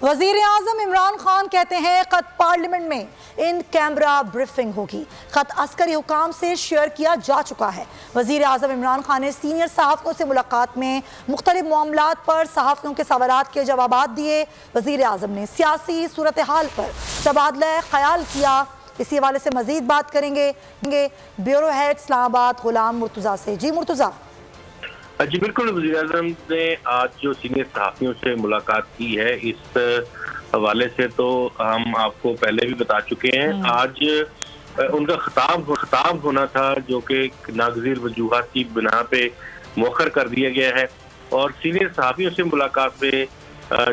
وزیر اعظم عمران خان کہتے ہیں خط پارلیمنٹ میں ان کیمرہ بریفنگ ہوگی۔ خط عسکری حکام سے شیئر کیا جا چکا ہے۔ وزیر اعظم عمران خان نے سینئر صحافیوں سے ملاقات میں مختلف معاملات پر صحافیوں کے سوالات کے جوابات دیے۔ وزیر اعظم نے سیاسی صورتحال پر تبادلہ خیال کیا۔ اسی حوالے سے مزید بات کریں گے بیورو ہیڈ اسلام آباد غلام مرتضیٰ سے۔ جی مرتضیٰ۔ جی بالکل، وزیر اعظم نے آج جو سینئر صحافیوں سے ملاقات کی ہے اس حوالے سے تو ہم آپ کو پہلے بھی بتا چکے ہیں۔ آج ان کا خطاب ہونا تھا جو کہ ناگزیر وجوہات کی بنا پہ مؤخر کر دیا گیا ہے، اور سینئر صحافیوں سے ملاقات میں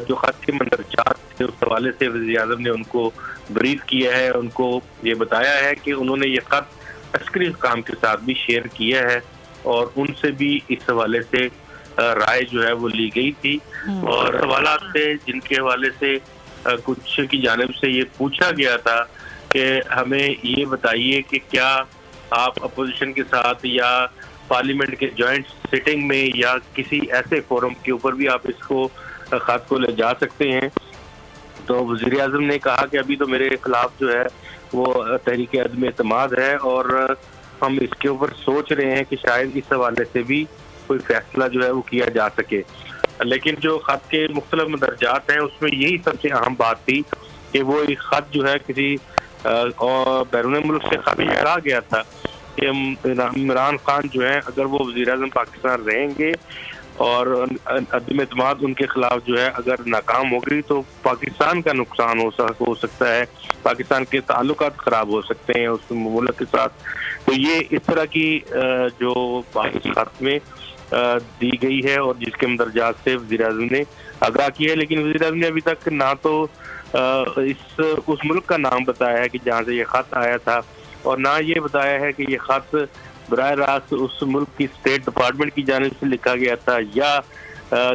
جو خط کے مندرجات تھے اس حوالے سے وزیر اعظم نے ان کو بریف کیا ہے، ان کو یہ بتایا ہے کہ انہوں نے یہ خط عسکری حکام کے ساتھ بھی شیئر کیا ہے اور ان سے بھی اس حوالے سے رائے جو ہے وہ لی گئی تھی، اور سوالات سے جن کے حوالے سے کچھ کی جانب سے یہ پوچھا گیا تھا کہ ہمیں یہ بتائیے کہ کیا آپ اپوزیشن کے ساتھ یا پارلیمنٹ کے جوائنٹ سٹنگ میں یا کسی ایسے فورم کے اوپر بھی آپ اس کو خط کو لے جا سکتے ہیں، تو وزیر اعظم نے کہا کہ ابھی تو میرے خلاف جو ہے وہ تحریک عدم اعتماد ہے، اور ہم اس کے اوپر سوچ رہے ہیں کہ شاید اس حوالے سے بھی کوئی فیصلہ جو ہے وہ کیا جا سکے۔ لیکن جو خط کے مختلف مندرجات ہیں اس میں یہی سب سے اہم بات تھی کہ وہ ایک خط جو ہے کسی بیرون ملک سے خط کہا گیا تھا کہ عمران خان جو ہے اگر وہ وزیر اعظم پاکستان رہیں گے اور عدم اعتماد ان کے خلاف جو ہے اگر ناکام ہو گئی تو پاکستان کا نقصان ہو سکتا ہے، پاکستان کے تعلقات خراب ہو سکتے ہیں اس ملک کے ساتھ۔ تو یہ اس طرح کی جو بات خط میں دی گئی ہے اور جس کے مندرجات سے وزیر اعظم نے آگاہ کیا ہے، لیکن وزیر اعظم نے ابھی تک نہ تو اس ملک کا نام بتایا ہے کہ جہاں سے یہ خط آیا تھا، اور نہ یہ بتایا ہے کہ یہ خط براہ راست اس ملک کی اسٹیٹ ڈپارٹمنٹ کی جانب سے لکھا گیا تھا یا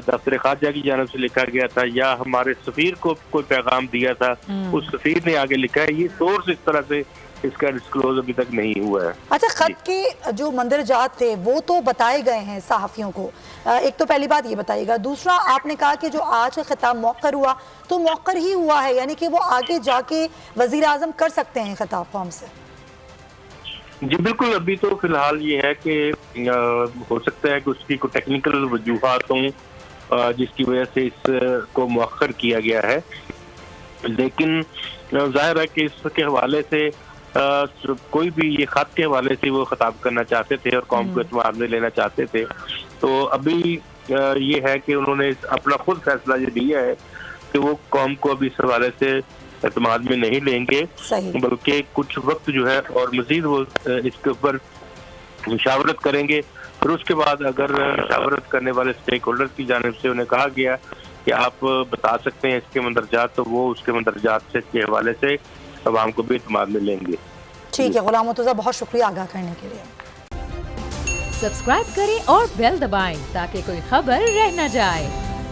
دفتر خارجہ کی جانب سے لکھا گیا تھا یا ہمارے سفیر کو کوئی پیغام دیا تھا اس سفیر نے آگے لکھا ہے۔ یہ سورس اس طرح سے اس کا ڈسکلوز ابھی تک نہیں ہوا ہے۔ اچھا، خط کے جو مندرجات تھے وہ تو بتائے گئے ہیں صحافیوں کو، ایک تو پہلی بات یہ بتائیے گا۔ دوسرا، آپ نے کہا کہ جو آج کا خطاب موخر ہوا تو موخر ہی ہوا ہے، یعنی کہ وہ آگے جا کے وزیر اعظم کر سکتے ہیں خطاب قوم سے؟ جی بالکل، ابھی تو فی الحال یہ ہے کہ ہو سکتا ہے کہ اس کی کوئی ٹیکنیکل وجوہات ہوں جس کی وجہ سے اس کو مؤخر کیا گیا ہے، لیکن ظاہر ہے کہ اس کے حوالے سے کوئی بھی یہ خط کے حوالے سے وہ خطاب کرنا چاہتے تھے اور قوم کو اعتماد میں لینا چاہتے تھے، تو ابھی یہ ہے کہ انہوں نے اپنا خود فیصلہ یہ لیا ہے کہ وہ قوم کو ابھی اس حوالے سے اعتماد میں نہیں لیں گے، بلکہ کچھ وقت جو ہے اور مزید وہ اس کے اوپر مشاورت کریں گے۔ پھر اس کے بعد اگر مشاورت کرنے والے اسٹیک ہولڈر کی جانب سے انہیں کہا گیا کہ آپ بتا سکتے ہیں اس کے مندرجات، تو وہ اس کے مندرجات سے کے حوالے سے عوام کو بھی اعتماد میں لیں گے۔ ٹھیک ہے غلام مرتضیٰ، بہت شکریہ آگاہ کرنے کے لیے۔ سبسکرائب کریں اور بیل دبائیں تاکہ کوئی خبر رہ نہ جائے۔